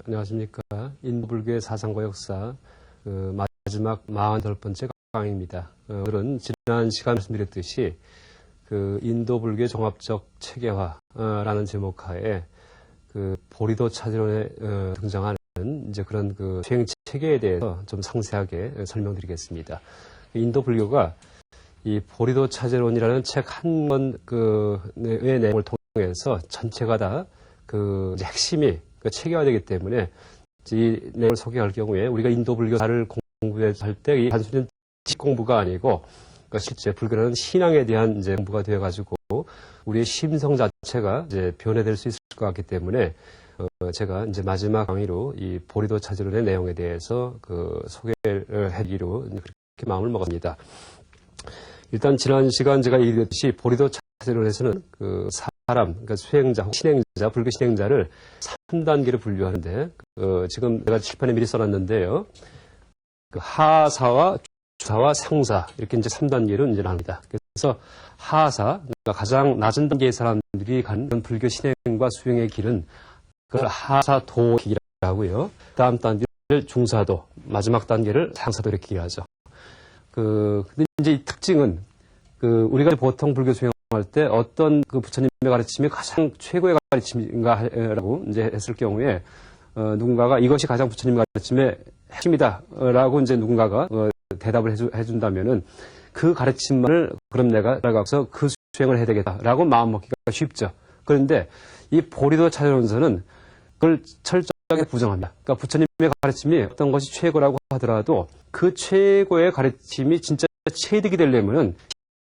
안녕하십니까. 인도 불교의 사상과 역사 마지막 48번째 강의입니다. 오늘은 지난 시간 말씀드렸듯이 인도 불교의 종합적 체계화라는 제목하에 보리도 차지론에 등장하는 이제 그런 수행 체계에 대해서 좀 상세하게 설명드리겠습니다. 인도 불교가 이 보리도 차지론이라는 책 한 권의 내용을 통해서 전체가 다 핵심이 체계화되기 때문에 이 내용을 소개할 경우에 우리가 인도 불교사를 공부할 때 이 단순히 지 공부가 아니고 실제 불교는 신앙에 대한 이제 공부가 되어가지고 우리의 심성 자체가 이제 변해될 수 있을 것 같기 때문에 제가 이제 마지막 강의로 이 보리도 차지론의 내용에 대해서 소개를 해드리기로 그렇게 마음을 먹었습니다. 일단 지난 시간 제가 얘기했듯이 보리도 차지론에서는 그러니까 수행자 혹 신행자, 불교 신행자를 3단계로 분류하는데 지금 내가 칠판에 미리 써놨는데요. 하사와 주사와 상사 이렇게 이제 3단계로 이제 나눕니다. 그래서 하사, 그러니까 가장 낮은 단계의 사람들이 가는 불교 신행과 수행의 길은 그걸 하사도길이라고 하고요. 다음 단계를 중사도, 마지막 단계를 상사도 이렇게 얘기하죠. 근데 이제 이 특징은 우리가 보통 불교 수행할 때 어떤 부처님의 가르침이 가장 최고의 가르침인가라고 이제 했을 경우에 누군가가 이것이 가장 부처님의 가르침의 핵심이다라고 이제 누군가가 대답을 해준다면은 그 가르침만을 그럼 내가 따라가서 그 수행을 해야 되겠다라고 마음먹기가 쉽죠. 그런데 이 보리도 차지론서는 그걸 철저하게 부정합니다. 그러니까 부처님의 가르침이 어떤 것이 최고라고 하더라도 그 최고의 가르침이 진짜 체득이 되려면은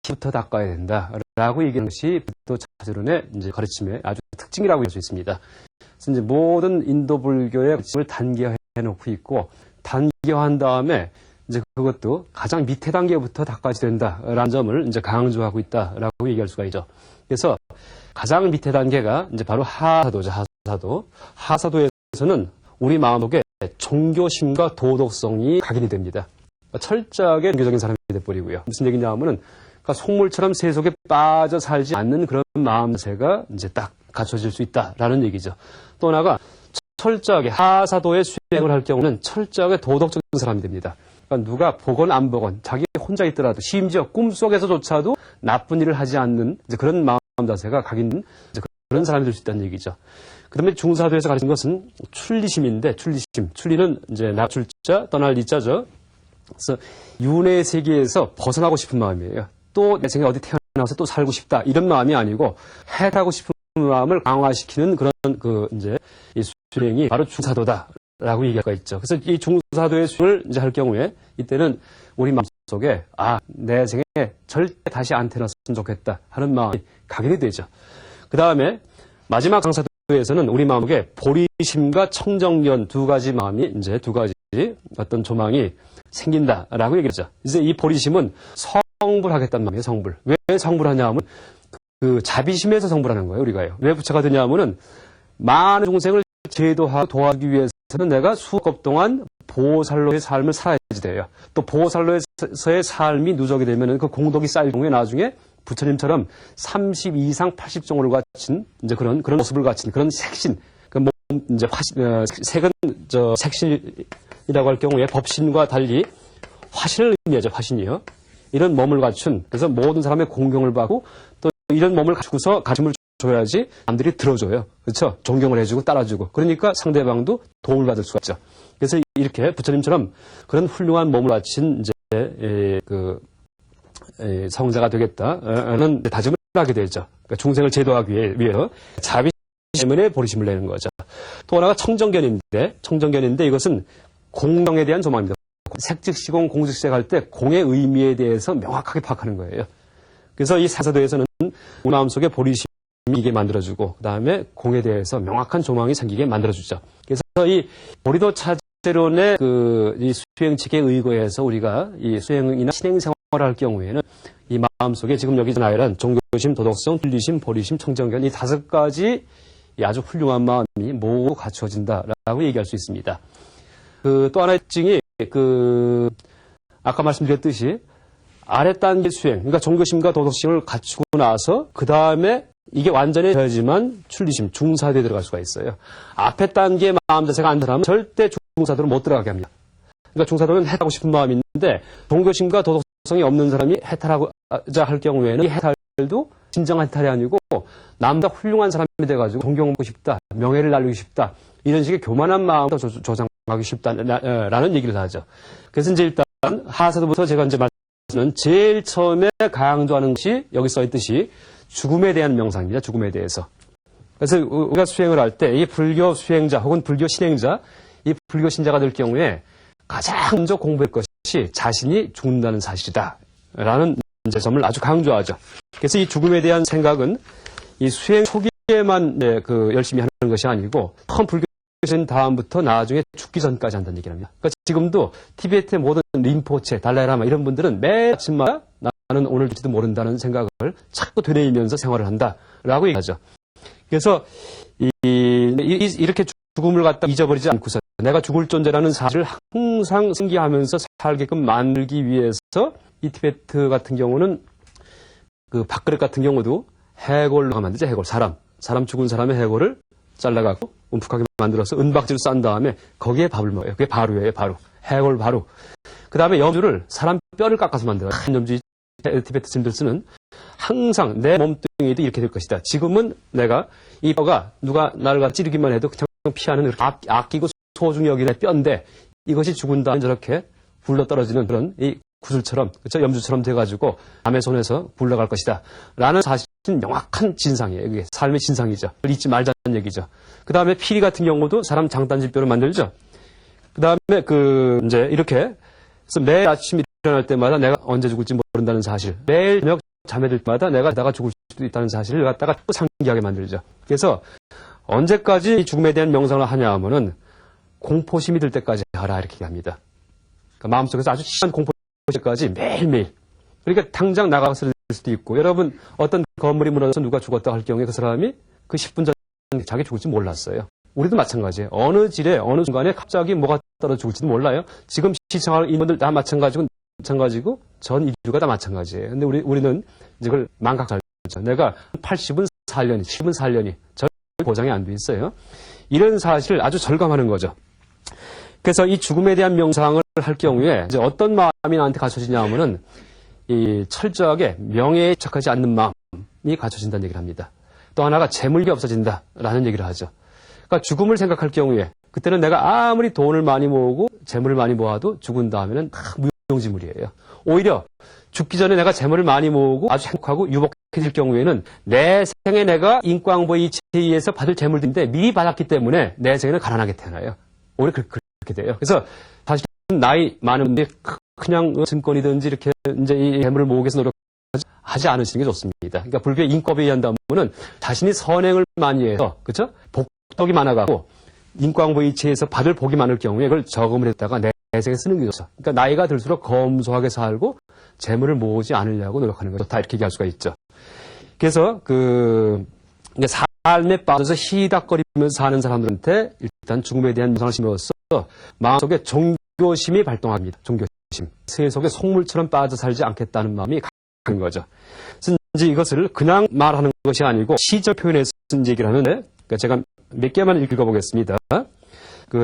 부터 닦아야 된다라고 얘기하는 것이 보리도 차지론의 이제 가르침의 아주 특징이라고 할 수 있습니다. 그래서 이제 모든 인도 불교의 가르침을 단계화해 놓고 있고 단계화한 다음에 이제 그것도 가장 밑에 단계부터 닦아야 된다라는 점을 이제 강조하고 있다라고 얘기할 수가 있죠. 그래서 가장 밑에 단계가 이제 바로 하사도죠. 하사도에서는 우리 마음속에 종교심과 도덕성이 각인이 됩니다. 철저하게 종교적인 사람이 돼버리고요. 무슨 얘기냐 하면은 속물처럼 세속에 빠져 살지 않는 그런 마음새가 이제 딱 갖춰질 수 있다라는 얘기죠. 또 하나가 철저하게 하사도의 수행을 할 경우는 철저하게 도덕적인 사람이 됩니다. 그러니까 누가 보건 안 보건 자기 혼자 있더라도 심지어 꿈속에서조차도 나쁜 일을 하지 않는 이제 그런 마음 자세가 각인 이제 그런 사람이 될 수 있다는 얘기죠. 그 다음에 중사도에서 가르치는 것은 출리심인데 출리는 이제 나출자 떠날 리자죠. 그래서 윤회의 세계에서 벗어나고 싶은 마음이에요. 또 내 생에 어디 태어나서 또 살고 싶다 이런 마음이 아니고 해하고 싶은 마음을 강화시키는 그런 이제 이 수행이 바로 중사도다라고 얘기할 수가 있죠. 그래서 이 중사도의 수행을 이제 할 경우에 이때는 우리 마음속에 내 생에 절대 다시 안 태어났으면 좋겠다 하는 마음이 각인이 되죠. 그 다음에 마지막 상사도에서는 우리 마음속에 보리심과 청정견 두 가지 마음이 이제 두 가지 어떤 조망이 생긴다라고 얘기하죠. 이제 이 보리심은 성불하겠다는 마음이에요. 성불. 왜 성불하냐 하면 자비심에서 성불하는 거예요. 우리가요. 왜 부처가 되냐 하면은 많은 종생을 제도하고 도와주기 위해서는 내가 수업 동안 보살로의 삶을 살아야지 돼요. 또 보살로에서의 삶이 누적이 되면은 그 공덕이 쌓일 경우에 나중에 부처님처럼 30 이상 80종을 갖춘 이제 그런 모습을 갖춘 그런 색신, 이제 색은 색신이라고 할 경우에 법신과 달리 화신을 의미하죠. 화신이요. 이런 몸을 갖춘, 그래서 모든 사람의 공경을 받고 또 이런 몸을 갖추고서 가르침을 줘야지 남들이 들어줘요. 그렇죠? 존경을 해주고 따라주고. 그러니까 상대방도 도움을 받을 수가 있죠. 그래서 이렇게 부처님처럼 그런 훌륭한 몸을 갖춘 이제 성자가 되겠다는 다짐을 하게 되죠. 그러니까 중생을 제도하기 위해서 자비 때문에 보리심을 내는 거죠. 또 하나가 청정견인데 이것은 공경에 대한 조망입니다. 색즉시공, 공즉색 할 때 공의 의미에 대해서 명확하게 파악하는 거예요. 그래서 이 사사도에서는 우리 마음속에 보리심이 이게 만들어주고 그 다음에 공에 대해서 명확한 조망이 생기게 만들어주죠. 그래서 이 보리도 차지론의 이 수행칙에 의거해서 우리가 이 수행이나 신행생활을 할 경우에는 이 마음속에 지금 여기 나열한 종교심, 도덕성, 출리심, 보리심, 청정견 이 5가지 아주 훌륭한 마음이 모두 갖추어진다라고 얘기할 수 있습니다. 또 하나의 특징이 아까 말씀드렸듯이 아래 단계 수행, 그러니까 종교심과 도덕심을 갖추고 나서 그 다음에 이게 완전히 되어야지만 출리심, 중사대에 들어갈 수가 있어요. 앞에 단계의 마음 자세가 안 들어가면 절대 중사도로 못 들어가게 합니다. 그러니까 중사도는 해탈하고 싶은 마음이 있는데 동교심과 도덕성이 없는 사람이 해탈하고자 할 경우에는 이 해탈도 진정한 해탈이 아니고 남보다 훌륭한 사람이 돼가지고 존경받고 싶다, 명예를 날리고 싶다 이런 식의 교만한 마음도 조장하기 쉽다라는 얘기를 하죠. 그래서 이제 일단 하사도부터 제가 이제 말씀은 제일 처음에 강조하는 것이 여기 써 있듯이 죽음에 대한 명상입니다. 죽음에 대해서. 그래서 우리가 수행을 할 때 이 불교 수행자 혹은 불교 신행자, 이 불교 신자가 될 경우에 가장 먼저 공부할 것이 자신이 죽는다는 사실이다라는 이제 점을 아주 강조하죠. 그래서 이 죽음에 대한 생각은 이 수행 초기에만 열심히 하는 것이 아니고 처음 불교신 다음부터 나중에 죽기 전까지 한다는 얘기를 합니다. 그러니까 지금도 티베트의 모든 림포체, 달라이라마 이런 분들은 매일 아침마다 나는 오늘 될지도 모른다는 생각을 자꾸 되뇌이면서 생활을 한다라고 얘기하죠. 그래서 이렇게 죽음을 갖다 잊어버리지 않고서 내가 죽을 존재라는 사실을 항상 생기하면서 살게끔 만들기 위해서 이 티베트 같은 경우는 그 밥그릇 같은 경우도 해골로 만들죠. 해골. 사람 죽은 사람의 해골을 잘라갖고 움푹하게 만들어서 은박지로 싼 다음에 거기에 밥을 먹어요. 그게 바루예요. 바루. 해골 바루. 그 다음에 염주를 사람 뼈를 깎아서 만들어요. 염주 티베트 스님들 쓰는 항상 내 몸뚱이도 이렇게 될 것이다. 지금은 내가 이 뼈가 누가 나를 찌르기만 해도 그냥 피하는 아끼고 소중히 여기는 뼈인데 이것이 죽은 다음에 저렇게 굴러 떨어지는 그런 이 구슬처럼, 그렇죠? 염주처럼 돼가지고 남의 손에서 굴러갈 것이다. 라는 사실은 명확한 진상이에요. 이게 삶의 진상이죠. 잊지 말자는 얘기죠. 그 다음에 피리 같은 경우도 사람 장단질뼈를 만들죠. 그 다음에 이제 이렇게, 그래서 매일 아침 일어날 때마다 내가 언제 죽을지 모른다는 사실, 매일 저녁 잠에 들 때마다 내가 죽을 수도 있다는 사실을 갖다가 또 상기하게 만들죠. 그래서 언제까지 죽음에 대한 명상을 하냐 하면은 공포심이 들 때까지 하라 이렇게 얘기합니다. 그러니까 마음속에서 아주 심한 공포심까지 매일매일. 그러니까 당장 나가서 될 수도 있고 여러분 어떤 건물이 무너져서 누가 죽었다 할 경우에 그 사람이 그 10분 전에 자기 죽을지 몰랐어요. 우리도 마찬가지예요. 어느 질에 어느 순간에 갑자기 뭐가 떨어져 죽을지도 몰라요. 지금 시청할 인원들 다 마찬가지고 전 인류가 다 마찬가지예요. 근데 우리는 이제 그걸 망각하죠. 내가 80은 4년이, 10은 4년이 전 보장이 안 돼 있어요. 이런 사실을 아주 절감하는 거죠. 그래서 이 죽음에 대한 명상을 할 경우에 이제 어떤 마음이 나한테 갖춰지냐 하면은 이 철저하게 명예에 집착하지 않는 마음이 갖춰진다는 얘기를 합니다. 또 하나가 재물이 없어진다라는 얘기를 하죠. 그러니까 죽음을 생각할 경우에 그때는 내가 아무리 돈을 많이 모으고 재물을 많이 모아도 죽은 다음에는 다 무용지물이에요. 오히려 죽기 전에 내가 재물을 많이 모으고 아주 행복하고 유복해질 경우에는 내 생에 내가 인과응보의 이치에 의해서 받을 재물들인데 미리 받았기 때문에 내 생에는 가난하게 태어나요. 오히려 그렇게 돼요. 그래서 사실 나이 많은 분들이 그냥 증권이든지 이렇게 이제 이 재물을 모으기 위해서 노력하지 않으시는 게 좋습니다. 그러니까 불교의 인법에 의한다면은 자신이 선행을 많이 해서 그렇죠? 복덕이 많아가고 인과응보의 이치에서 받을 복이 많을 경우에 그걸 저금을 했다가 내 생에 쓰는 게 좋죠. 그러니까 나이가 들수록 검소하게 살고 재물을 모으지 않으려고 노력하는 게 좋다 이렇게 얘기할 수가 있죠. 그래서 삶에 빠져서 희닥거리면서 사는 사람들한테 일단 죽음에 대한 명상을 심어서 마음속에 종교심이 발동합니다. 종교심. 세속에 속물처럼 빠져 살지 않겠다는 마음이 강한 거죠. 그래서 이제 이것을 그냥 말하는 것이 아니고 시적 표현에서 얘기를 하는데 그러니까 제가 몇 개만 읽어보겠습니다.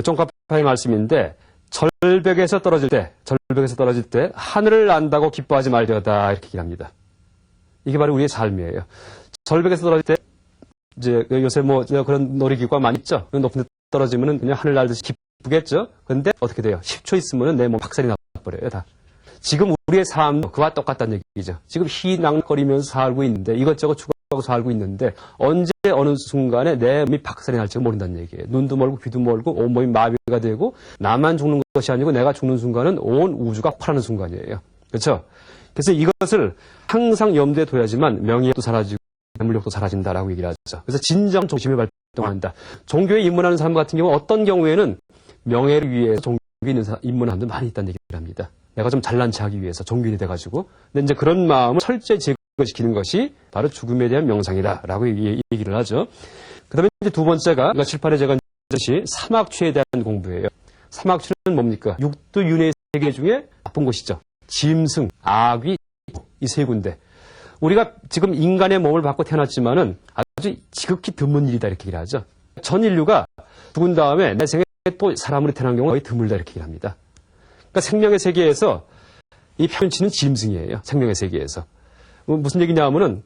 쫑카파의 말씀인데 절벽에서 떨어질 때 하늘을 안다고 기뻐하지 말되어다 이렇게 얘기합니다. 이게 바로 우리의 삶이에요. 절벽에서 떨어질 때 이제 요새 그런 놀이기구가 많이 있죠. 높은 데 떨어지면은 그냥 하늘 날듯이 기쁘겠죠. 그런데 어떻게 돼요? 10초 있으면은 내 몸 박살이 나버려요, 다. 지금 우리의 삶도 그와 똑같다는 얘기죠. 지금 희낭거리면서 살고 있는데 이것저것 추구하고 살고 있는데 언제 어느 순간에 내 몸이 박살이 날지 모른다는 얘기예요. 눈도 멀고 귀도 멀고 온몸이 마비가 되고 나만 죽는 것이 아니고 내가 죽는 순간은 온 우주가 폭발하는 순간이에요. 그렇죠? 그래서 이것을 항상 염두에 둬야지만 명예도 사라지고 재물력도 사라진다라고 얘기를 하죠. 그래서 진정 종심이 발동한다. 종교에 입문하는 사람 같은 경우 어떤 경우에는 명예를 위해서 종교에 입문하는 사람도 많이 있다는 얘기를 합니다. 내가 좀 잘난 체하기 위해서 종교인이 돼가지고. 근데 이제 그런 마음을 철저히 제거시키는 것이 바로 죽음에 대한 명상이다라고 얘기를 하죠. 그 다음에 이제 두 번째가 7, 8회 제가 이것이 사막취에 대한 공부예요. 사막취는 뭡니까? 육두윤회 세계 중에 나쁜 곳이죠. 짐승, 아귀, 이 세 군데. 우리가 지금 인간의 몸을 받고 태어났지만은 아주 지극히 드문 일이다 이렇게 얘기를 하죠. 전 인류가 죽은 다음에 내 생에 또 사람으로 태어난 경우가 거의 드물다 이렇게 얘기를 합니다. 그러니까 생명의 세계에서 이 평균치는 짐승이에요. 생명의 세계에서. 무슨 얘기냐 하면은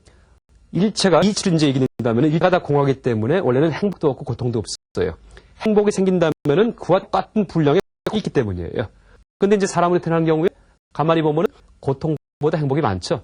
일체가 이치를 이제 얘기한다면 일체가 다 공하기 때문에 원래는 행복도 없고 고통도 없어요. 행복이 생긴다면은 그와 똑같은 분량이 있기 때문이에요. 근데 이제 사람으로 태어난 경우에 가만히 보면은 고통보다 행복이 많죠.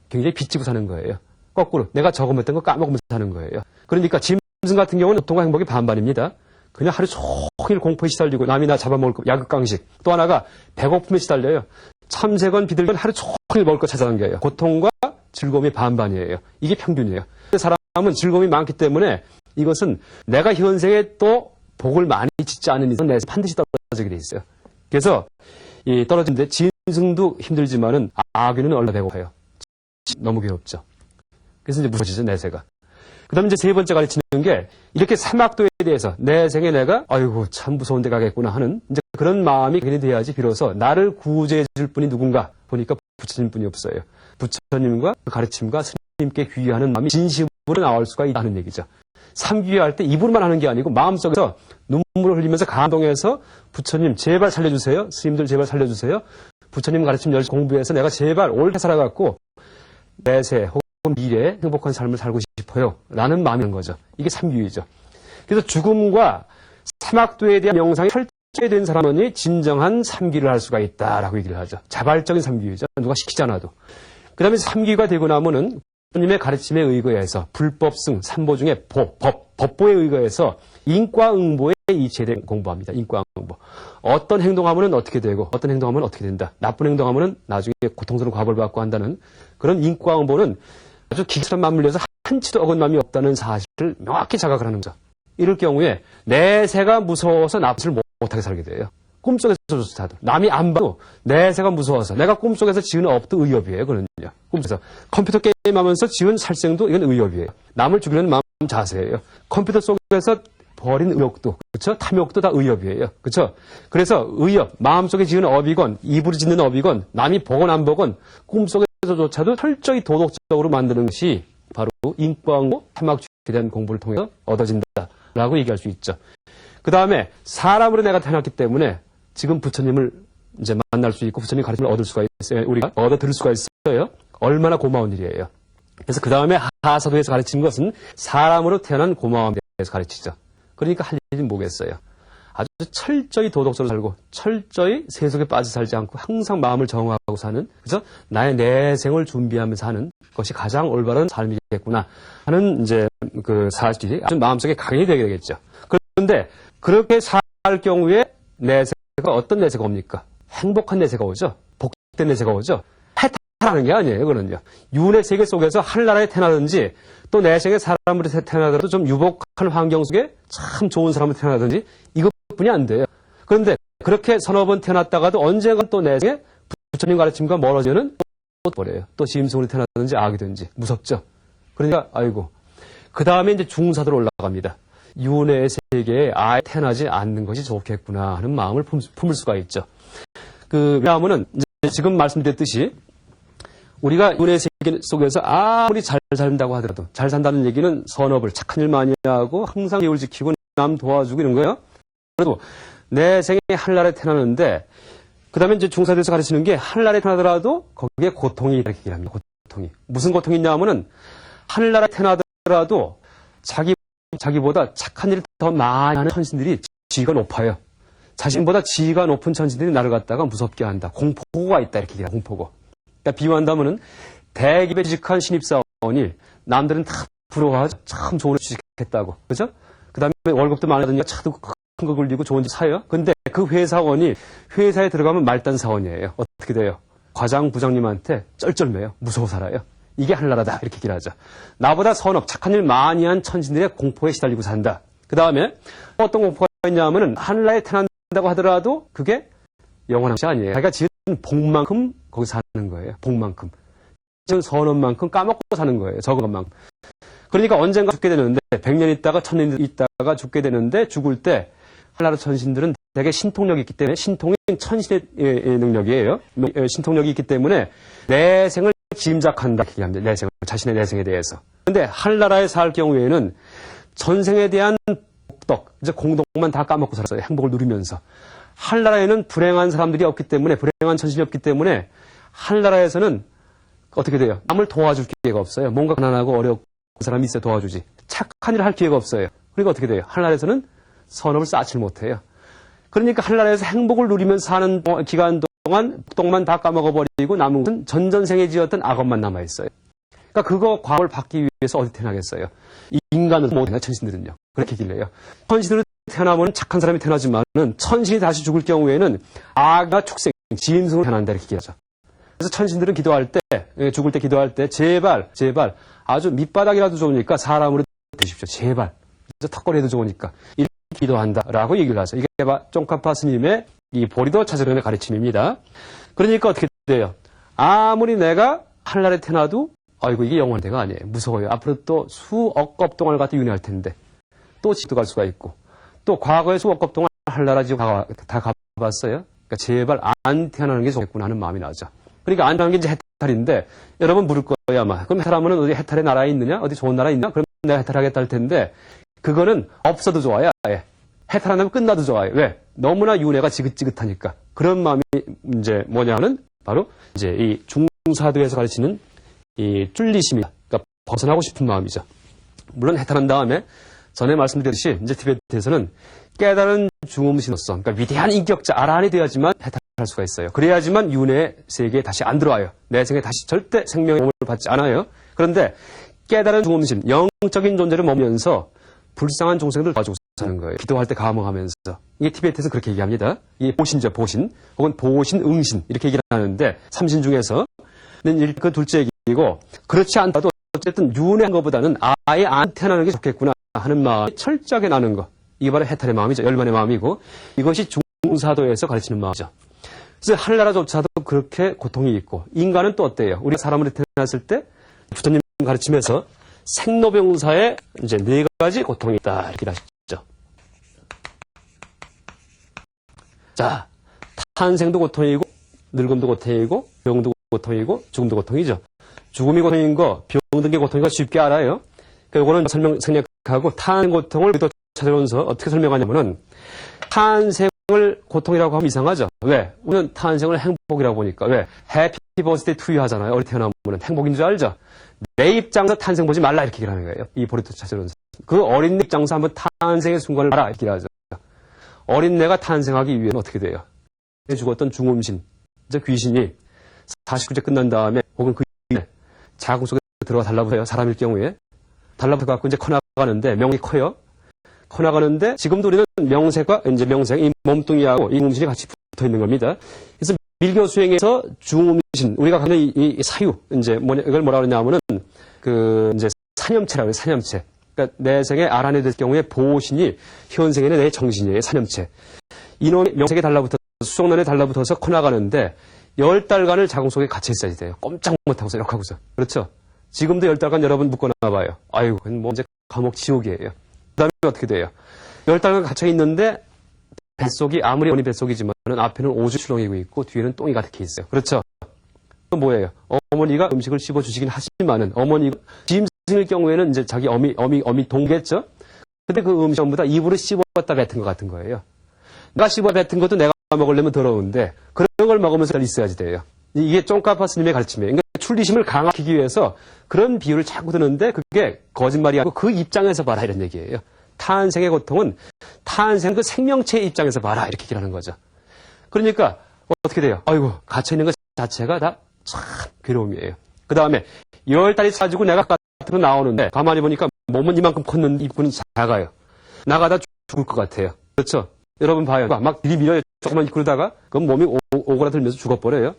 굉장히 빚지고 사는 거예요. 거꾸로 내가 저금했던 거 까먹으면서 사는 거예요. 그러니까 짐승 같은 경우는 고통과 행복이 반반입니다. 그냥 하루 종일 공포에 시달리고 남이 나 잡아먹을 거 야극강식. 또 하나가 배고픔에 시달려요. 참새건 비둘기건 하루 종일 먹을 거 찾아다녀요. 고통과 즐거움이 반반이에요. 이게 평균이에요. 사람은 즐거움이 많기 때문에 이것은 내가 현생에 또 복을 많이 짓지 않은 이상 내에서 반드시 떨어지게 돼 있어요. 그래서 이 떨어지는데 짐승도 힘들지만은 아귀는 얼마나 배고파요. 너무 괴롭죠. 그래서 이제 무서워지죠, 내세가. 그 다음에 이제 세 번째 가르치는 게 이렇게 사막도에 대해서 내 생에 내가 아이고 참 무서운 데 가겠구나 하는 이제 그런 마음이 괜히 돼야지 비로소 나를 구제해 줄 분이 누군가 보니까 부처님 뿐이 없어요. 부처님과 그 가르침과 스님께 귀의하는 마음이 진심으로 나올 수가 있다는 얘기죠. 삼귀의할 때 입으로만 하는 게 아니고 마음속에서 눈물을 흘리면서 감동해서 부처님 제발 살려주세요. 스님들 제발 살려주세요. 부처님 가르침 열심히 공부해서 내가 제발 옳게 살아갖고 내세 혹은 미래에 행복한 삶을 살고 싶어요. 라는 마음인 거죠. 이게 삼귀의죠. 그래서 죽음과 사막도에 대한 명상이 철저히 된 사람이 진정한 삼귀를 할 수가 있다라고 얘기를 하죠. 자발적인 삼귀의죠. 누가 시키지 않아도. 그 다음에 삼귀가 되고 나면은 부모님의 가르침에 의거해서 불법승, 삼보 중에 법보에 의거해서 인과응보에 이치에 공부합니다. 인과응보. 어떤 행동하면은 어떻게 되고 어떤 행동하면 어떻게 된다. 나쁜 행동하면은 나중에 고통스러운 과보를 받고 한다는 그런 인과응보는 아주 기술에 맞물려서 한치도 어긋남이 없다는 사실을 명확히 자각을 하는 거죠. 이럴 경우에 내세가 무서워서 나쁜 짓을 못하게 살게 돼요. 꿈속에서조차도 남이 안 봐도 내세가 무서워서 내가 꿈속에서 지은 업도 의업이에요. 그거는요. 꿈속에서 컴퓨터 게임하면서 지은 살생도 이건 의업이에요. 남을 죽이려는 마음 자세예요. 컴퓨터 속에서 버린 의욕도 그렇죠? 탐욕도 다 의업이에요. 그렇죠? 그래서 의업 마음속에 지은 업이건 입으로 짓는 업이건 남이 보건 안 보건 꿈속에서조차도 철저히 도덕적으로 만드는 것이 바로 인과응보 사막주의에 대한 공부를 통해서 얻어진다라고 얘기할 수 있죠. 그 다음에 사람으로 내가 태어났기 때문에 지금 부처님을 이제 만날 수 있고 부처님 가르침을 얻을 수가 있어요. 우리가 얻어 들을 수가 있어요. 얼마나 고마운 일이에요. 그래서 그 다음에 하사도에서 가르치는 것은 사람으로 태어난 고마움에 대해서 가르치죠. 그러니까 할 일이 뭐겠어요. 아주 철저히 도덕적으로 살고 철저히 세속에 빠져 살지 않고 항상 마음을 정화하고 사는 그죠? 나의 내생을 준비하면서 사는 것이 가장 올바른 삶이겠구나 하는 이제 그 사실이 아주 마음속에 강연이 되게 되겠죠. 그런데 그렇게 살 경우에 내세가 어떤 내세가 옵니까? 행복한 내세가 오죠. 복된 내세가 오죠. 해탈하는 게 아니에요. 그거는요. 윤의 세계 속에서 하늘나라에 태어나든지 또 내생에 사람으로 태어나더라도 좀 유복한 환경 속에 참 좋은 사람으로 태어나든지 이것뿐이 안 돼요. 그런데 그렇게 서너 번 태어났다가도 언젠가 또 내생에 부처님 가르침과 멀어지는 또 버려요. 또 짐승으로 태어나든지 악이든지 무섭죠. 그러니까 아이고 그 다음에 이제 중사도로 올라갑니다. 윤회의 세계에 아예 태어나지 않는 것이 좋겠구나 하는 마음을 품을 수가 있죠. 왜냐하면은 지금 말씀드렸듯이 우리가 윤회의 세계 속에서 아무리 잘 산다고 하더라도 잘 산다는 얘기는 선업을 착한 일 많이 하고 항상 예의를 지키고 남 도와주고 이런 거예요. 그래도 내 생에 하늘나라에 태어나는데 그 다음에 이제 중사도에서 가르치는 게 하늘나라에 태어나더라도 거기에 고통이 이렇게 얘기합니다. 고통이. 무슨 고통이 있냐 하면은 하늘나라에 태어나더라도 자기보다 착한 일을 더 많이 하는 천신들이 지위가 높아요. 자신보다 지위가 높은 천신들이 나를 갖다가 무섭게 한다. 공포가 있다. 이렇게 얘기해요. 공포고. 그러니까 비유한다면은 대기업에 취직한 신입사원이 남들은 다 부러워하죠. 참 좋은 일 취직했다고. 그죠? 그 다음에 월급도 많으니까 차도 큰 거 굴리고 좋은 집 사요. 근데 그 회사원이 회사에 들어가면 말단 사원이에요. 어떻게 돼요? 과장, 부장님한테 쩔쩔매요. 무서워 살아요. 이게 하늘나라다. 이렇게 얘기를 하죠. 나보다 선업, 착한 일 많이 한 천신들의 공포에 시달리고 산다. 그 다음에 어떤 공포가 있냐면은 하늘나라에 태어난다고 하더라도 그게 영원한 것이 아니에요. 자기가 지은 복만큼 거기 사는 거예요. 복만큼. 지은 선업만큼 까먹고 사는 거예요. 적은 것만큼. 그러니까 언젠가 죽게 되는데 100년 있다가 1000년 있다가 죽게 되는데 죽을 때 하늘나라 천신들은 되게 신통력이 있기 때문에 신통이 천신의 능력이에요. 신통력이 있기 때문에 내 생을 짐작한다 이렇게 얘기합니다. 내생을, 자신의 내생에 대해서. 근데 하늘나라에 살 경우에는 전생에 대한 복덕, 이제 공덕만 다 까먹고 살았어요. 행복을 누리면서. 하늘나라에는 불행한 사람들이 없기 때문에, 불행한 천신이 없기 때문에 하늘나라에서는 어떻게 돼요? 남을 도와줄 기회가 없어요. 뭔가 가난하고 어려운 사람이 있어야 도와주지. 착한 일을 할 기회가 없어요. 그러니까 어떻게 돼요? 하늘나라에서는 선업을 쌓지를 못해요. 그러니까 하늘나라에서 행복을 누리면서 사는 기간 동안 복덕만 다 까먹어버리고 남은 것은 전전생에 지었던 악업만 남아있어요. 그러니까 그거 과거를 받기 위해서 어디 태어나겠어요? 인간은 못 태어나, 천신들은요. 그렇게 길래요. 천신으로 태어나면 착한 사람이 태어나지만은 천신이 다시 죽을 경우에는 악과 축생, 짐승으로 태어난다 이렇게 얘기하죠. 그래서 천신들은 기도할 때, 죽을 때 기도할 때 제발 아주 밑바닥이라도 좋으니까 사람으로 되십시오. 제발. 턱걸이라도 좋으니까. 이렇게 기도한다라고 얘기를 하죠. 이게 쫑카파 스님의 이 보리도 차저론의 가르침입니다. 그러니까 어떻게 돼요? 아무리 내가 한날에 태어나도 아이고 이게 영원한 데가 아니에요. 무서워요. 앞으로 또 수억 겁 동안을 갖다 윤회할 텐데 또 지도 갈 수가 있고 또 과거에 수억 겁 동안 한나라 지금 다 가봤어요. 그러니까 제발 안 태어나는 게 좋겠구나 하는 마음이 나죠. 그러니까 안 태어나는 게 이제 해탈인데 여러분 물을 거예요 아마. 그럼 해탈하면 어디 해탈의 나라에 있느냐? 어디 좋은 나라에 있냐? 그럼 내가 해탈하겠다 할 텐데 그거는 없어도 좋아요. 예. 해탈한다면 끝나도 좋아요. 왜? 너무나 윤회가 지긋지긋하니까. 그런 마음이 이제 뭐냐는 바로 이제 이 중사도에서 가르치는 이 쫄리심이다. 그러니까 벗어나고 싶은 마음이죠. 물론 해탈한 다음에 전에 말씀드렸듯이 이제 티베트에서는 깨달은 중음신으로서 그러니까 위대한 인격자 아라한이 되어야지만 해탈할 수가 있어요. 그래야지만 윤회 세계에 다시 안 들어와요. 내 생에 다시 절대 생명의 몸을 받지 않아요. 그런데 깨달은 중음신 영적인 존재를 머면서 불쌍한 종생들 도와주고 사는 거예요. 기도할 때 감흥하면서. 이게 티베트에서 그렇게 얘기합니다. 이게 보신죠, 보신. 혹은 보신, 응신. 이렇게 얘기를 하는데, 삼신 중에서. 그 둘째 얘기고, 그렇지 않다도 어쨌든 윤회한 것보다는 아예 안 태어나는 게 좋겠구나 하는 마음이 철저하게 나는 거. 이게 바로 해탈의 마음이죠. 열반의 마음이고, 이것이 중사도에서 가르치는 마음이죠. 그래서 하늘나라조차도 그렇게 고통이 있고, 인간은 또 어때요? 우리가 사람으로 태어났을 때, 부처님 가르치면서 생로병사에 이제 4가지 고통이 있다. 이렇게 하시죠. 자, 탄생도 고통이고, 늙음도 고통이고, 병도 고통이고, 죽음도 고통이죠. 죽음이 고통인 거, 병든 게 고통인 거 쉽게 알아요. 그러니까 이거는 생략하고, 탄생 고통을 또 찾아오면서 어떻게 설명하냐면은, 탄생을 고통이라고 하면 이상하죠. 왜? 우리는 탄생을 행복이라고 보니까. 왜? 해피 버스데이 투 유 하잖아요. 어릴 때 태어나면 행복인 줄 알죠? 내 입장에서 탄생 보지 말라 이렇게 얘기를 하는 거예요. 이 보리토 차저론에서. 그 어린애 입장에서 한번 탄생의 순간을 봐라 이렇게 하죠. 어린애가 탄생하기 위해서는 어떻게 돼요? 죽었던 중음신, 이제 귀신이 49제 끝난 다음에 혹은 그 이후에 자궁 속에 들어가 달라붙어요. 사람일 경우에. 달라붙어갖고 이제 커나가는데 명이 커요. 커나가는데 지금도 우리는 명색과 이제 명색, 이 몸뚱이하고 이 음신이 같이 붙어 있는 겁니다. 그래서 밀교 수행에서 중음신, 우리가 갖는 이 사유, 이제 이걸 뭐라 그러냐면은 그 이제 사념체라고 해요. 사념체. 그러니까 내 생에 아란이 될 경우에 보신이 현생에는 내 정신이에요. 사념체. 이놈이 명색에 달라붙어서 수정란에 달라붙어서 커나가는데 10달간을 자궁 속에 갇혀 있어야 돼요. 꼼짝 못하고서 이렇게 하고서. 그렇죠? 지금도 10달간 여러분 묶어놔봐요. 아이고, 그건 뭐 이제 감옥 지옥이에요. 그 다음에 어떻게 돼요? 10달간 갇혀 있는데 뱃속이 아무리 어린 뱃속이지만은 앞에는 오주 출렁이고 있고 뒤에는 똥이 가득해 있어요. 그렇죠? 그 뭐예요? 어머니가 음식을 씹어주시긴 하지만은 어머니 짐승일 경우에는 이제 자기 어미 동겠죠? 근데 그 음식 전부 다 입으로 씹었다 뱉은 것 같은 거예요. 내가 씹어 뱉은 것도 내가 먹으려면 더러운데 그런 걸 먹으면서 있어야지 돼요. 이게 쫑카파 스님의 가르침이에요. 그러니까 출리심을 강화시키기 위해서 그런 비유를 자꾸 드는데 그게 거짓말이 아니고 그 입장에서 봐라 이런 얘기예요. 탄생의 고통은 탄생 그 생명체의 입장에서 봐라 이렇게 얘기하는 거죠. 그러니까 어떻게 돼요? 아이고 갇혀있는 것 자체가 다 참 괴로움이에요. 그 다음에 10달이 차지고 내가 같은 거 나오는데 가만히 보니까 몸은 이만큼 컸는데 입구는 작아요. 나가다 죽을 것 같아요. 그렇죠? 여러분 봐요. 막 들이밀어요. 조금만 그러다가 그럼 몸이 오그라들면서 죽어버려요.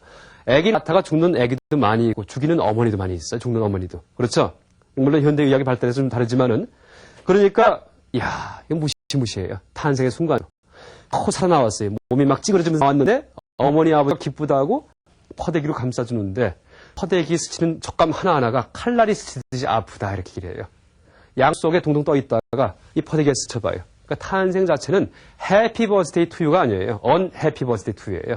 애기 낳다가 죽는 애기도 많이 있고 죽이는 어머니도 많이 있어요. 죽는 어머니도. 그렇죠? 물론 현대의학이 발달해서 좀 다르지만은 그러니까 이야 이거 무시무시해요. 탄생의 순간 코 살아나왔어요. 몸이 막 찌그러지면서 나왔는데 어머니 아버지가 기쁘다고 퍼대기로 감싸주는데 퍼대기 스치는 촉감 하나하나가 칼날이 스치듯이 아프다 이렇게 얘기해요. 양 속에 동동 떠 있다가 이 퍼대기에 스쳐봐요. 그러니까 탄생 자체는 해피 버스데이 투유가 아니에요. 언해피 버스데이 투유예요.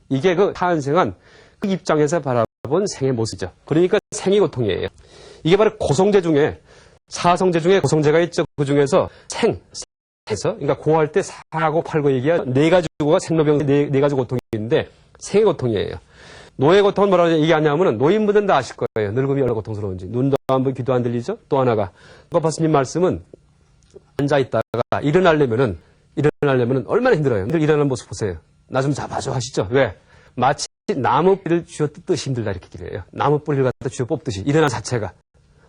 이게 그 탄생한 그 입장에서 바라본 본 생의 모습이죠. 그러니까 생이 고통이에요. 이게 바로 고성제 중에 사성제 중에 고성제가 있죠. 그 중에서 생에서 그러니까 고할 때 사고 팔고 얘기야 네 가지 고가 생로병 네 가지 고통이 있는데 생의 고통이에요. 노예 고통은 뭐라고 얘기하냐면은 노인분들은 다 아실 거예요. 늙음이 얼마나 고통스러운지. 눈도 안 보이고 귀도 안 들리죠. 또 하나가 바스님 말씀은 앉아 있다가 일어나려면은 얼마나 힘들어요. 일어나는 모습 보세요. 나 좀 잡아줘 하시죠. 왜? 마치 나무 뿌리를 쥐어 뜯듯이 힘들다 이렇게 얘기해요. 나무 뿌리를 갖다 쥐어 뽑듯이 일어난 자체가.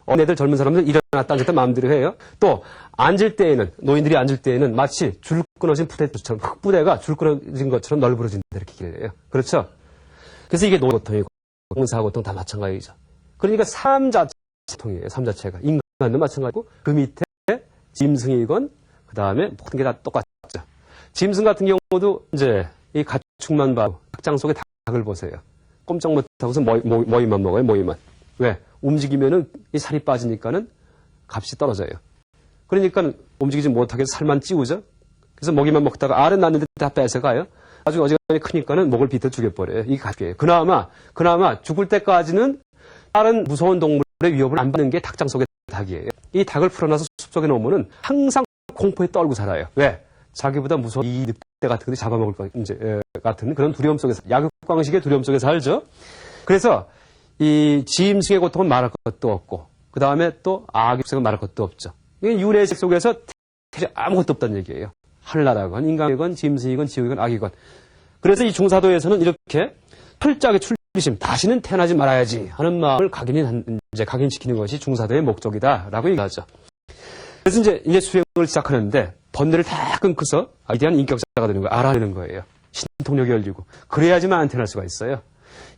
애들 젊은 사람들 일어났다 앉았다 마음대로 해요. 또 앉을 때에는 노인들이 앉을 때에는 마치 줄 끊어진 푸대처럼 흙부대가 줄 끊어진 것처럼 널브러진다 이렇게 얘기해요. 그렇죠? 그래서 이게 노고통이고 공사고통 다 마찬가지죠. 그러니까 삶 자체통이에요. 삶 자체가 인간도 마찬가지고 그 밑에 짐승이건 그 다음에 모든 게 다 똑같죠. 짐승 같은 경우도 이제 이 가축만 봐도 닭장 속에 닭을 보세요. 꼼짝 못하고서 모이만 먹어요. 모이만. 왜? 움직이면은 이 살이 빠지니까는 값이 떨어져요. 그러니까 움직이지 못하게 해서 살만 찌우죠. 그래서 먹이만 먹다가 알은 낳는데 다 뺏어가요. 나중에 어지간히 크니까는 목을 비틀어 죽여버려요. 이게 가축이에요. 그나마 죽을 때까지는 다른 무서운 동물의 위협을 안 받는 게 닭장 속의 닭이에요. 이 닭을 풀어놔서 숲속에 놓으면은 항상 공포에 떨고 살아요. 왜? 자기보다 무서운 이 늑대 같은 것들이 잡아먹을 것 같은 그런 두려움 속에서 약육강식의 두려움 속에 살죠. 그래서 이 짐승의 고통은 말할 것도 없고 그 다음에 또 악의 고통은 말할 것도 없죠. 이게 윤회식 속에서 아무것도 없다는 얘기예요. 하늘나라건 인간이건 짐승이건 지옥이건 악이건. 그래서 이 중사도에서는 이렇게 철저하게 출비심 다시는 태어나지 말아야지 하는 마음을 각인시키는 것이 중사도의 목적이다라고 얘기하죠. 그래서 이제 수행을 시작하는데 번뇌를 다 끊고서 위대한 인격자가 되는 거예요. 알아내는 거예요. 신통력이 열리고 그래야지만 안 태어날 수가 있어요.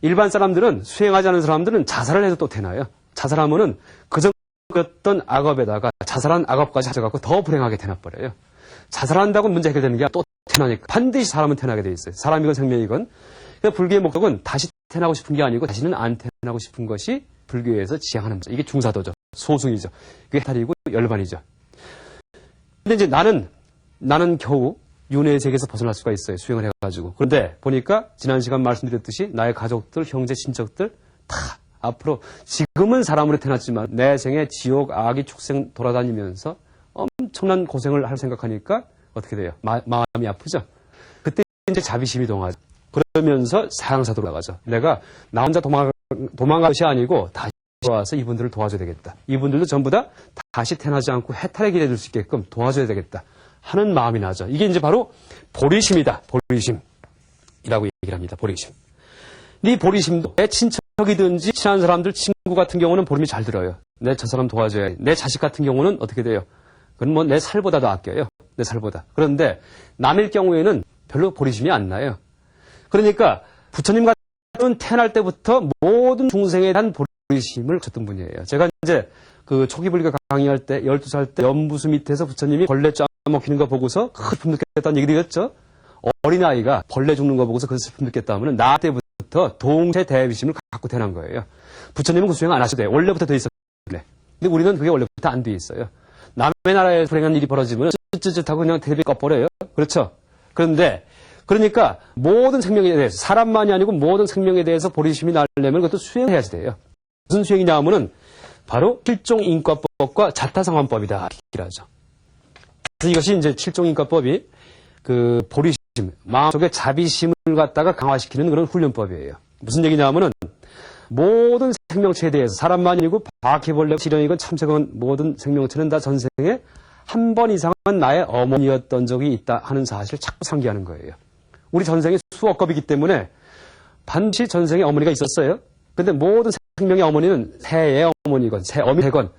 일반 사람들은 수행하지 않은 사람들은 자살을 해도 또 태어나요. 자살하면은 그전 었던 악업에다가 자살한 악업까지 가져갖고 더 불행하게 태어나버려요. 자살한다고 문제 해결되는 게 또 태어나니까 반드시 사람은 태어나게 돼 있어요. 사람이건 생명이건. 그러니까 불교의 목적은 다시 태어나고 싶은 게 아니고 다시는 안 태어나고 싶은 것이 불교에서 지향하는 거죠. 이게 중사도죠. 소승이죠. 그게 해탈이고 열반이죠. 근데 이제 나는 겨우 윤회의 세계에서 벗어날 수가 있어요. 수행을 해가지고. 그런데 보니까 지난 시간 말씀드렸듯이 나의 가족들, 형제, 친척들 다 앞으로 지금은 사람으로 태어났지만 내 생에 지옥, 악이 축생 돌아다니면서 엄청난 고생을 할 생각하니까 어떻게 돼요? 마음이 아프죠? 그때 이제 자비심이 동하죠. 그러면서 사양사도로 나가죠. 내가 나 혼자 도망갈 것이 아니고 다시 와서 이분들을 도와줘야 되겠다. 이분들도 전부 다 다시 태어나지 않고 해탈의 길에 들 수 있게끔 도와줘야 되겠다 하는 마음이 나죠. 이게 이제 바로 보리심이다. 보리심이라고 얘기를 합니다. 보리심. 이 보리심도 내 친척이든지 친한 사람들, 친구 같은 경우는 보림이 잘 들어요. 내 저 사람 도와줘야 해. 내 자식 같은 경우는 어떻게 돼요? 그건 뭐 내 살보다도 아껴요. 내 살보다. 그런데 남일 경우에는 별로 보리심이 안 나요. 그러니까 부처님 같은 태어날 때부터 모든 중생에 대한 보리심을 가졌던 분이에요. 제가 이제 그 초기 불교 강의할 때 12살 때 연부수 밑에서 부처님이 벌레 짜먹히는 거 보고서 슬픔 느꼈다는 얘기 드렸죠. 어린아이가 벌레 죽는 거 보고서 그 슬픔 느꼈다 하면 나 때부터 동체 대비심을 갖고 태어난 거예요. 부처님은 그 수행 안 하셔도 돼요. 원래부터 돼 있었길래. 근데 우리는 그게 원래부터 안 돼 있어요. 남의 나라에 불행한 일이 벌어지면 쯧쯧쯧하고 그냥 대비 꺼버려요. 그렇죠? 그러니까 모든 생명에 대해서 사람만이 아니고 모든 생명에 대해서 보리심이 나려면 그것도 수행해야지 돼요. 무슨 수행이냐 하면은 바로 칠종인과법과 자타상환법이다 이라죠. 그래서 이것이 이제 칠종인과법이 그 보리심, 마음속에 자비심을 갖다가 강화시키는 그런 훈련법이에요. 무슨 얘기냐 하면은 모든 생명체에 대해서 사람만이 아니고 바퀴벌레, 지렁이건 참새건 모든 생명체는 다 전생에 한 번 이상은 나의 어머니였던 적이 있다 하는 사실을 자꾸 상기하는 거예요. 우리 전생이 수억 겁이기 때문에 반드시 전생에 어머니가 있었어요. 근데 모든 생명의 어머니는 새의 어머니건, 새 어미건,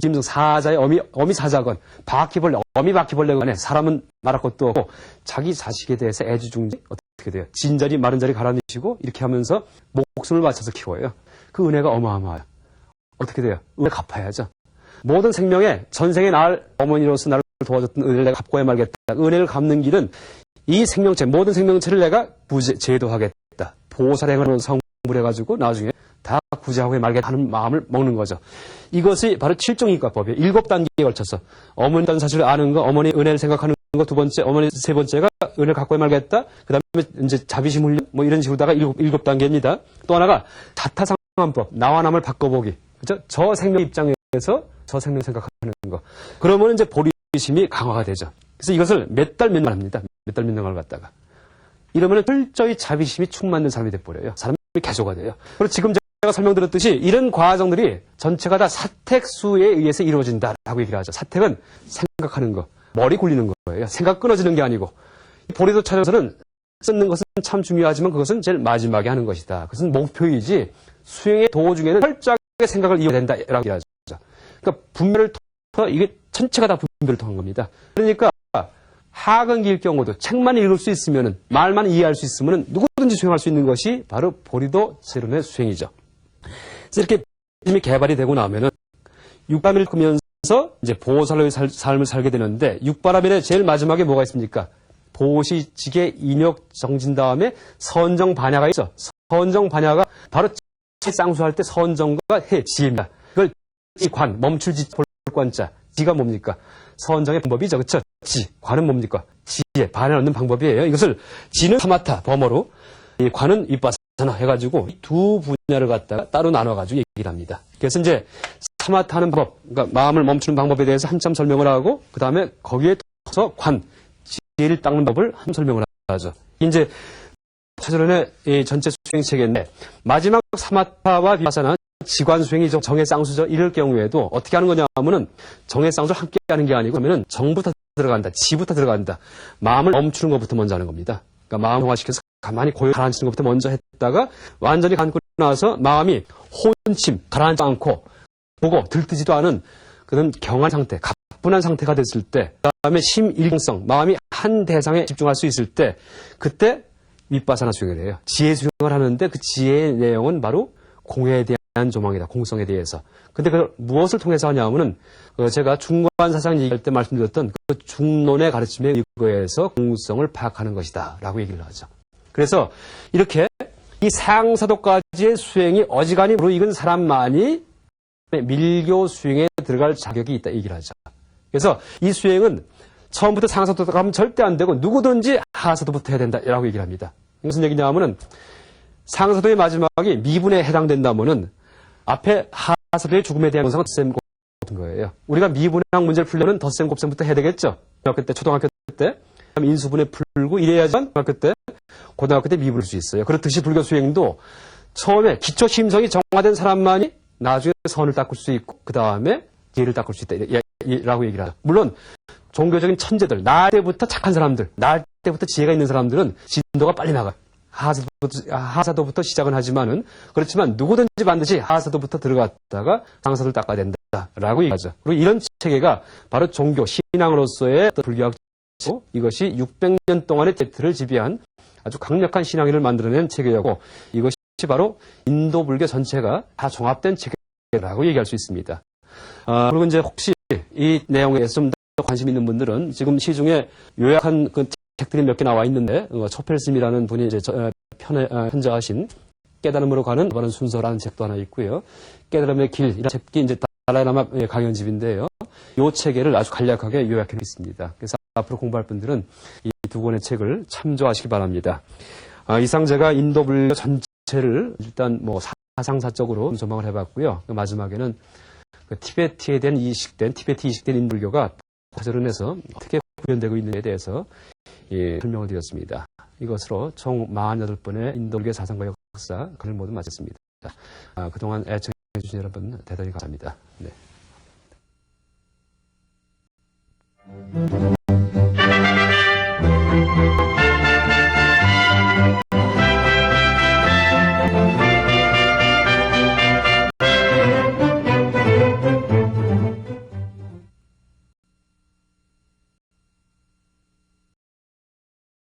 짐승 사자의 어미 사자건, 바퀴벌레, 어미 바퀴벌레건, 사람은 말할 것도 없고, 자기 자식에 대해서 애지중지 어떻게 돼요? 진자리, 마른 자리 갈아내시고, 이렇게 하면서 목숨을 바쳐서 키워요. 그 은혜가 어마어마해요. 어떻게 돼요? 은혜 갚아야죠. 모든 생명에 전생에 날 어머니로서 나를 도와줬던 은혜를 내가 갚고야 말겠다. 은혜를 갚는 길은 이 생명체, 모든 생명체를 내가 제도하겠다. 보살행을 성불해가지고 나중에 다 구제하고 말겠다 하는 마음을 먹는 거죠. 이것이 바로 칠종인과법이에요. 7단계에 걸쳐서 어머니에 대한 사실을 아는 거, 어머니의 은혜를 생각하는 거, 두 번째, 어머니 세 번째가 은혜를 갖고야 말겠다. 그 다음에 이제 자비심 훈련, 뭐 이런 식으로다가 7단계입니다. 또 하나가 자타상 법, 나와 남을 바꿔보기. 그죠? 저 생명 입장에서 저 생명 생각하는 거. 그러면 이제 보리심이 강화가 되죠. 그래서 이것을 몇 달 몇 날 합니다. 몇 달 몇 년을 갖다가. 이러면 철저히 자비심이 충만된 사람이 돼버려요. 사람이 개조가 돼요. 그리고 지금 제가 설명드렸듯이 이런 과정들이 전체가 다 사택수에 의해서 이루어진다라고 얘기를 하죠. 사택은 생각하는 거, 머리 굴리는 거예요. 생각 끊어지는 게 아니고. 보리도 찾아서는 쓰는 것은 참 중요하지만 그것은 제일 마지막에 하는 것이다. 그것은 목표이지 수행의 도중에는 철저하게 생각을 이어야 된다라고 얘기하죠. 그러니까 분별을 통해 이게 전체가 다 분별을 통한 겁니다. 그러니까 하근기일 경우도 책만 읽을 수 있으면은 말만 이해할 수 있으면은 누구든지 수행할 수 있는 것이 바로 보리도 세론의 수행이죠. 그래서 이렇게 힘이 개발이 되고 나면은 육바람을 끄면서 이제 보살로의 삶을 살게 되는데 육바람일의 제일 마지막에 뭐가 있습니까? 보시직의 인욕 정진 다음에 선정 반야가 있죠. 선정 반야가 바로 쌍수할 때 선정과 해 지입니다. 그걸 관 멈출지 볼 관자 지가 뭡니까? 선정의 방법이죠. 그렇죠? 지 관은 뭡니까? 지에 반을 얻는 방법이에요. 이것을 지는 사마타 범어로 이 관은 윗바사나 해가지고 두 분야를 갖다가 따로 나눠가지고 얘기를 합니다. 그래서 이제 사마타 하는 방법, 그러니까 마음을 멈추는 방법에 대해서 한참 설명을 하고 그 다음에 거기에 더서 관 지혜를 닦는 법을 한 설명을 하죠. 이제 사전의 전체 수행 체계인데 마지막 사마타와 비파사는 지관 수행이죠. 정의 쌍수죠. 이럴 경우에도 어떻게 하는 거냐 하면은 정의 쌍수를 함께 하는 게 아니고 하면은 정부터 들어간다. 지부터 들어간다. 마음을 멈추는 것부터 먼저 하는 겁니다. 그러니까 마음 동화시켜서 가만히 고요 가라앉히는 것부터 먼저 했다가 완전히 감고 나서 마음이 혼침 가라앉지 않고 보고 들뜨지도 않은 그런 경한 상태, 가뿐한 상태가 됐을 때 그다음에 심일성성, 마음이 한 대상에 집중할 수 있을 때 그때 윗바사나 수행을 해요. 지혜 수행을 하는데 그 지혜의 내용은 바로 공에 대한 조망이다. 공성에 대해서. 근데 그걸 무엇을 통해서 하냐면은 제가 중관 사상 얘기할 때 말씀드렸던 그 중론의 가르침에 의거해서 공성을 파악하는 것이다. 라고 얘기를 하죠. 그래서 이렇게 이 상사도까지의 수행이 어지간히 무르익은 사람만이 밀교 수행에 들어갈 자격이 있다. 얘기를 하죠. 그래서 이 수행은 처음부터 상사도로 가면 절대 안 되고 누구든지 하사도부터 해야 된다라고 얘기를 합니다. 무슨 얘기냐 하면은 상사도의 마지막이 미분에 해당된다면은 앞에 하사도의 죽음에 대한 공성은 덧셈 곱셈 거예요. 우리가 미분학 문제를 풀려면 덧셈 곱셈부터 해야 되겠죠. 중학교 때, 초등학교 때 인수분해 풀고 이래야지만 중학교 때, 고등학교 때 미분을 할 수 있어요. 그렇듯이 불교 수행도 처음에 기초 심성이 정화된 사람만이 나중에 선을 닦을 수 있고 그 다음에 지혜를 닦을 수 있다라고 얘기를 하죠. 물론 종교적인 천재들, 날 때부터 착한 사람들, 날 때부터 지혜가 있는 사람들은 진도가 빨리 나가. 하사도부터 시작은 하지만은 그렇지만 누구든지 반드시 하사도부터 들어갔다가 상사도를 닦아야 된다라고 얘기하죠. 그리고 이런 체계가 바로 종교 신앙으로서의 불교학 이것이 600년 동안의 제트를 지배한 아주 강력한 신앙인을 만들어낸 체계였고 이것이 바로 인도 불교 전체가 다 종합된 체계라고 얘기할 수 있습니다. 그리고 이제 혹시 이 내용에 좀 더 관심 있는 분들은 지금 시중에 요약한 그 책들이 몇 개 나와 있는데 초펠스미라는 분이 이제 편저하신 깨달음으로 가는 순서라는 책도 하나 있고요. 깨달음의 길 이라는 책이 이제 달라이라마 강연집인데요. 이 체계를 아주 간략하게 요약해 있습니다. 그래서 앞으로 공부할 분들은 이 두 권의 책을 참조하시기 바랍니다. 이상 제가 인도 불교 전체를 일단 뭐 사상사적으로 조망을 해봤고요. 마지막에는 그 티베트에 대한 티베트 이식된 인불교가 사전에서 어떻게 구현되고 있는지에 대해서 설명을 드렸습니다. 이것으로 총 48번의 인도불교 사상과 역사 강의를 모두 마쳤습니다. 그동안 애청해 주신 여러분 대단히 감사합니다. 네.